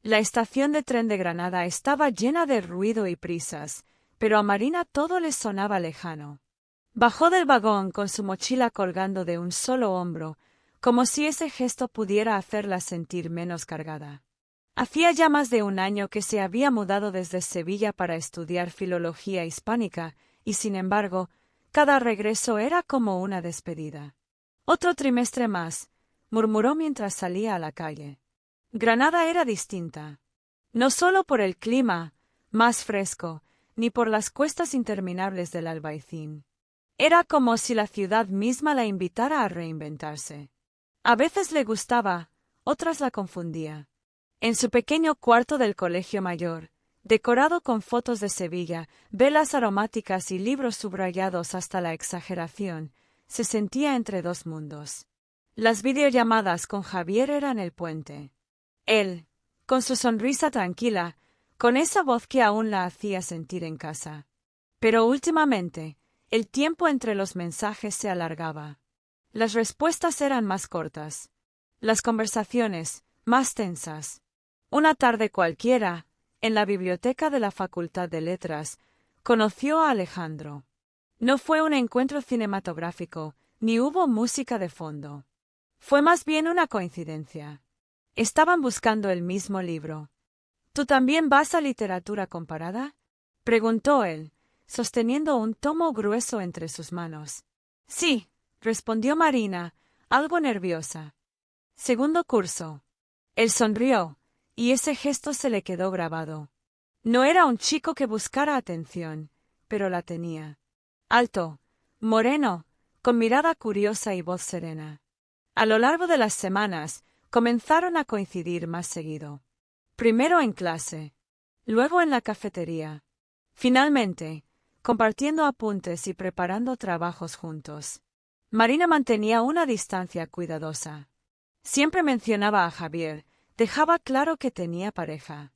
La estación de tren de Granada estaba llena de ruido y prisas, pero a Marina todo le sonaba lejano. Bajó del vagón con su mochila colgando de un solo hombro, como si ese gesto pudiera hacerla sentir menos cargada. Hacía ya más de un año que se había mudado desde Sevilla para estudiar filología hispánica, y sin embargo, cada regreso era como una despedida. «Otro trimestre más», murmuró mientras salía a la calle. Granada era distinta. No solo por el clima, más fresco, ni por las cuestas interminables del Albaicín. Era como si la ciudad misma la invitara a reinventarse. A veces le gustaba, otras la confundía. En su pequeño cuarto del colegio mayor, decorado con fotos de Sevilla, velas aromáticas y libros subrayados hasta la exageración, se sentía entre dos mundos. Las videollamadas con Javier eran el puente. Él, con su sonrisa tranquila, con esa voz que aún la hacía sentir en casa. Pero últimamente, el tiempo entre los mensajes se alargaba. Las respuestas eran más cortas. Las conversaciones, más tensas. Una tarde cualquiera, en la biblioteca de la Facultad de Letras, conoció a Alejandro. No fue un encuentro cinematográfico, ni hubo música de fondo. Fue más bien una coincidencia. Estaban buscando el mismo libro. ¿Tú también vas a literatura comparada?, preguntó él, sosteniendo un tomo grueso entre sus manos. Sí, respondió Marina, algo nerviosa. Segundo curso. Él sonrió, y ese gesto se le quedó grabado. No era un chico que buscara atención, pero la tenía. Alto, moreno, con mirada curiosa y voz serena. A lo largo de las semanas, comenzaron a coincidir más seguido. Primero en clase, luego en la cafetería. Finalmente, compartiendo apuntes y preparando trabajos juntos. Marina mantenía una distancia cuidadosa. Siempre mencionaba a Javier, dejaba claro que tenía pareja.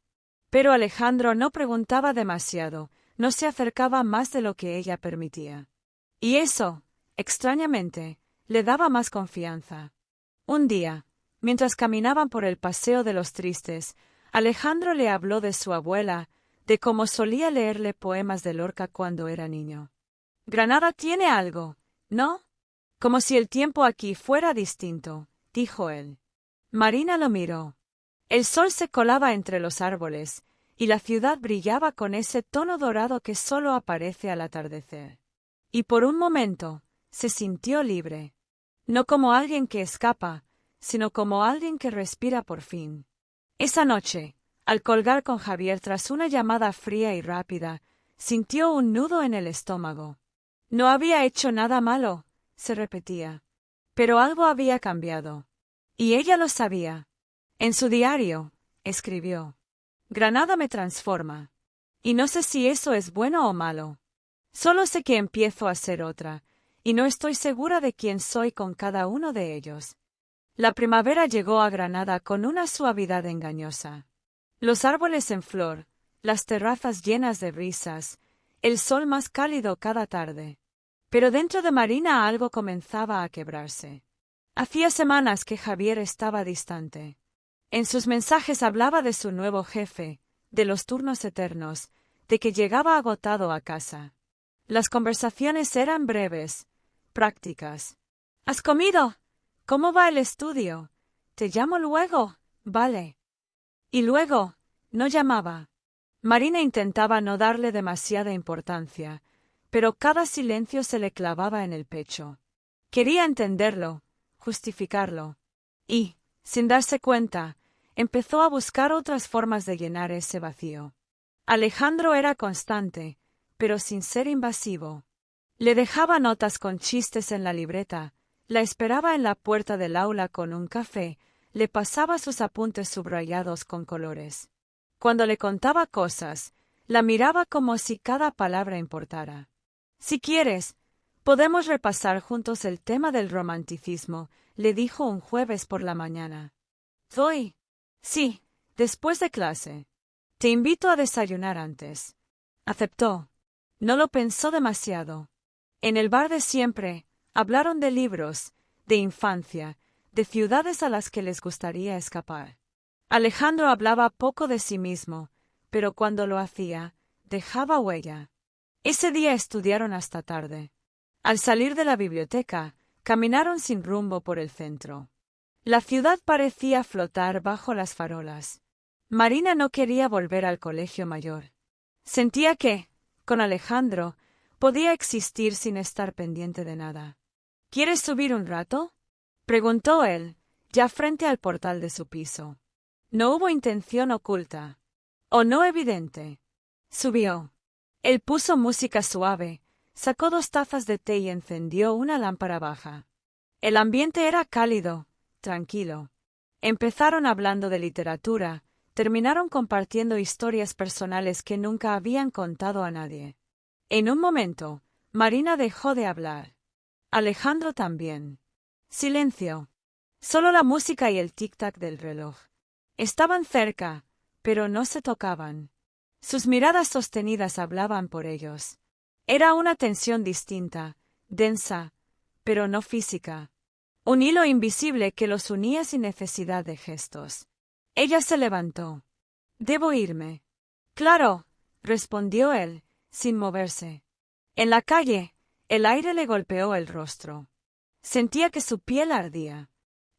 Pero Alejandro no preguntaba demasiado, no se acercaba más de lo que ella permitía. Y eso, extrañamente, le daba más confianza. Un día, mientras caminaban por el Paseo de los Tristes, Alejandro le habló de su abuela, de cómo solía leerle poemas de Lorca cuando era niño. «Granada tiene algo, ¿no? Como si el tiempo aquí fuera distinto», dijo él. Marina lo miró. El sol se colaba entre los árboles, y la ciudad brillaba con ese tono dorado que solo aparece al atardecer. Y por un momento, se sintió libre. No como alguien que escapa, sino como alguien que respira por fin. Esa noche, al colgar con Javier tras una llamada fría y rápida, sintió un nudo en el estómago. No había hecho nada malo, se repetía. Pero algo había cambiado. Y ella lo sabía. En su diario, escribió: «Granada me transforma. Y no sé si eso es bueno o malo. Solo sé que empiezo a ser otra, y no estoy segura de quién soy con cada uno de ellos». La primavera llegó a Granada con una suavidad engañosa. Los árboles en flor, las terrazas llenas de brisas, el sol más cálido cada tarde. Pero dentro de Marina algo comenzaba a quebrarse. Hacía semanas que Javier estaba distante. En sus mensajes hablaba de su nuevo jefe, de los turnos eternos, de que llegaba agotado a casa. Las conversaciones eran breves, prácticas. «¿Has comido? ¿Cómo va el estudio? Te llamo luego, ¿vale?» Y luego, no llamaba. Marina intentaba no darle demasiada importancia, pero cada silencio se le clavaba en el pecho. Quería entenderlo, justificarlo. Y, sin darse cuenta, empezó a buscar otras formas de llenar ese vacío. Alejandro era constante, pero sin ser invasivo. Le dejaba notas con chistes en la libreta, la esperaba en la puerta del aula con un café, le pasaba sus apuntes subrayados con colores. Cuando le contaba cosas, la miraba como si cada palabra importara. «Si quieres, podemos repasar juntos el tema del romanticismo», le dijo un jueves por la mañana. «Hoy?» «Sí, después de clase. Te invito a desayunar antes». Aceptó. No lo pensó demasiado. En el bar de siempre, hablaron de libros, de infancia, de ciudades a las que les gustaría escapar. Alejandro hablaba poco de sí mismo, pero cuando lo hacía, dejaba huella. Ese día estudiaron hasta tarde. Al salir de la biblioteca, caminaron sin rumbo por el centro. La ciudad parecía flotar bajo las farolas. Marina no quería volver al colegio mayor. Sentía que, con Alejandro, podía existir sin estar pendiente de nada. ¿Quieres subir un rato?, preguntó él, ya frente al portal de su piso. No hubo intención oculta, o no evidente. Subió. Él puso música suave, sacó 2 tazas de té y encendió una lámpara baja. El ambiente era cálido, tranquilo. Empezaron hablando de literatura, terminaron compartiendo historias personales que nunca habían contado a nadie. En un momento, Marina dejó de hablar. Alejandro también. Silencio. Solo la música y el tic-tac del reloj. Estaban cerca, pero no se tocaban. Sus miradas sostenidas hablaban por ellos. Era una tensión distinta, densa, pero no física. Un hilo invisible que los unía sin necesidad de gestos. Ella se levantó. «Debo irme». «Claro», respondió él, sin moverse. En la calle, el aire le golpeó el rostro. Sentía que su piel ardía.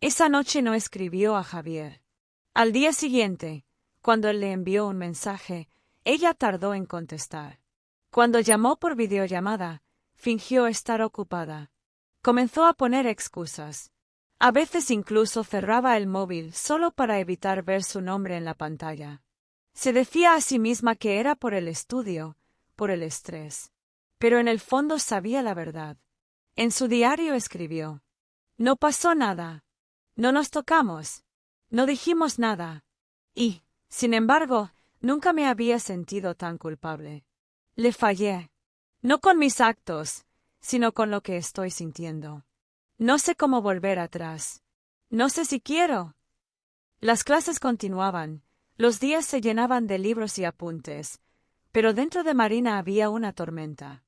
Esa noche no escribió a Javier. Al día siguiente, cuando él le envió un mensaje, ella tardó en contestar. Cuando llamó por videollamada, fingió estar ocupada. Comenzó a poner excusas. A veces incluso cerraba el móvil solo para evitar ver su nombre en la pantalla. Se decía a sí misma que era por el estudio, por el estrés. Pero en el fondo sabía la verdad. En su diario escribió: «No pasó nada. No nos tocamos. No dijimos nada. Y, sin embargo, nunca me había sentido tan culpable. Le fallé. No con mis actos, sino con lo que estoy sintiendo. No sé cómo volver atrás. No sé si quiero». Las clases continuaban, los días se llenaban de libros y apuntes, pero dentro de Marina había una tormenta.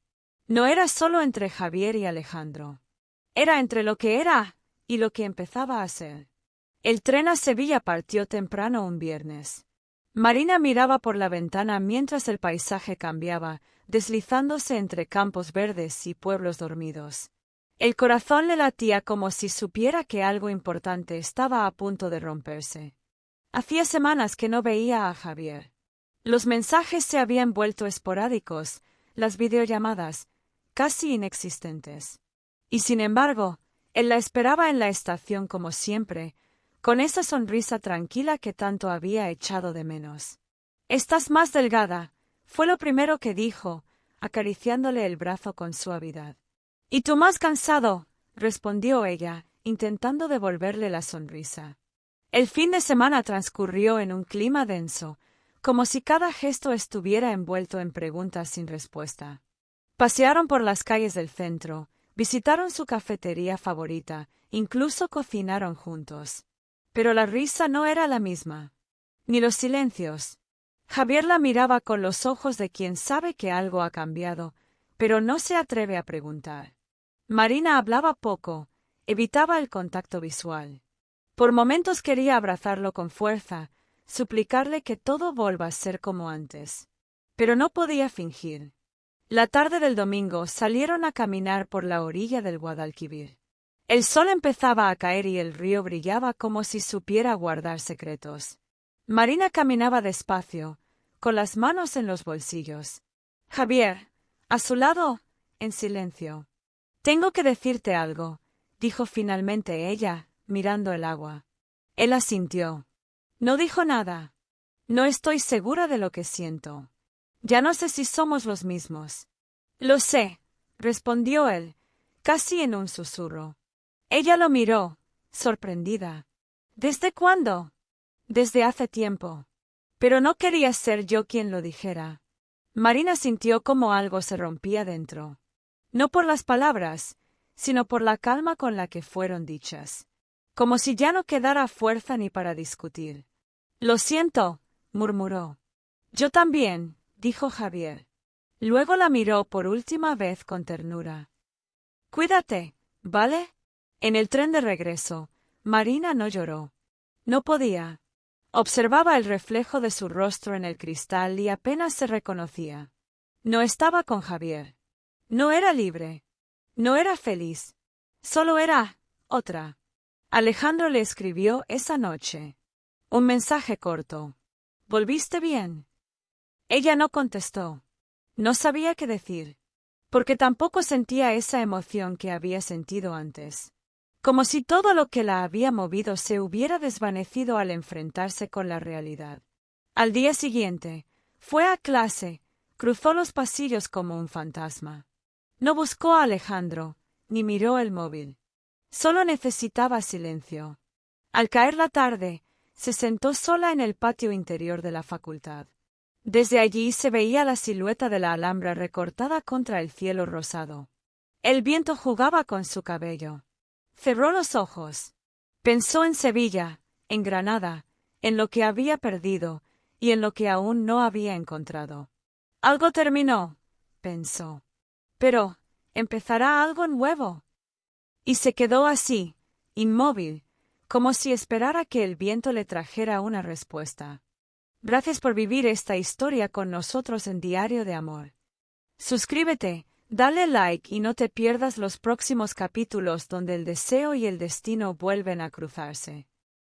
No era solo entre Javier y Alejandro. Era entre lo que era y lo que empezaba a ser. El tren a Sevilla partió temprano un viernes. Marina miraba por la ventana mientras el paisaje cambiaba, deslizándose entre campos verdes y pueblos dormidos. El corazón le latía como si supiera que algo importante estaba a punto de romperse. Hacía semanas que no veía a Javier. Los mensajes se habían vuelto esporádicos, las videollamadas, casi inexistentes. Y sin embargo, él la esperaba en la estación como siempre, con esa sonrisa tranquila que tanto había echado de menos. «Estás más delgada», fue lo primero que dijo, acariciándole el brazo con suavidad. «Y tú más cansado», respondió ella, intentando devolverle la sonrisa. El fin de semana transcurrió en un clima denso, como si cada gesto estuviera envuelto en preguntas sin respuesta. Pasearon por las calles del centro, visitaron su cafetería favorita, incluso cocinaron juntos. Pero la risa no era la misma. Ni los silencios. Javier la miraba con los ojos de quien sabe que algo ha cambiado, pero no se atreve a preguntar. Marina hablaba poco, evitaba el contacto visual. Por momentos quería abrazarlo con fuerza, suplicarle que todo vuelva a ser como antes. Pero no podía fingir. La tarde del domingo salieron a caminar por la orilla del Guadalquivir. El sol empezaba a caer y el río brillaba como si supiera guardar secretos. Marina caminaba despacio, con las manos en los bolsillos. Javier, a su lado, en silencio. «Tengo que decirte algo», dijo finalmente ella, mirando el agua. Él asintió. No dijo nada. «No estoy segura de lo que siento. Ya no sé si somos los mismos». «Lo sé», respondió él, casi en un susurro. Ella lo miró, sorprendida. «¿Desde cuándo?» «Desde hace tiempo. Pero no quería ser yo quien lo dijera». Marina sintió como algo se rompía dentro. No por las palabras, sino por la calma con la que fueron dichas. Como si ya no quedara fuerza ni para discutir. «Lo siento», murmuró. «Yo también», dijo Javier. Luego la miró por última vez con ternura. «Cuídate, ¿vale?» En el tren de regreso, Marina no lloró. No podía. Observaba el reflejo de su rostro en el cristal y apenas se reconocía. No estaba con Javier. No era libre. No era feliz. Solo era otra. Alejandro le escribió esa noche. Un mensaje corto. ¿Volviste bien? Ella no contestó. No sabía qué decir, porque tampoco sentía esa emoción que había sentido antes. Como si todo lo que la había movido se hubiera desvanecido al enfrentarse con la realidad. Al día siguiente, fue a clase, cruzó los pasillos como un fantasma. No buscó a Alejandro, ni miró el móvil. Solo necesitaba silencio. Al caer la tarde, se sentó sola en el patio interior de la facultad. Desde allí se veía la silueta de la Alhambra recortada contra el cielo rosado. El viento jugaba con su cabello. Cerró los ojos. Pensó en Sevilla, en Granada, en lo que había perdido y en lo que aún no había encontrado. Algo terminó, pensó. Pero, ¿empezará algo nuevo? Y se quedó así, inmóvil, como si esperara que el viento le trajera una respuesta. Gracias por vivir esta historia con nosotros en Diario de Amor. Suscríbete, dale like y no te pierdas los próximos capítulos donde el deseo y el destino vuelven a cruzarse.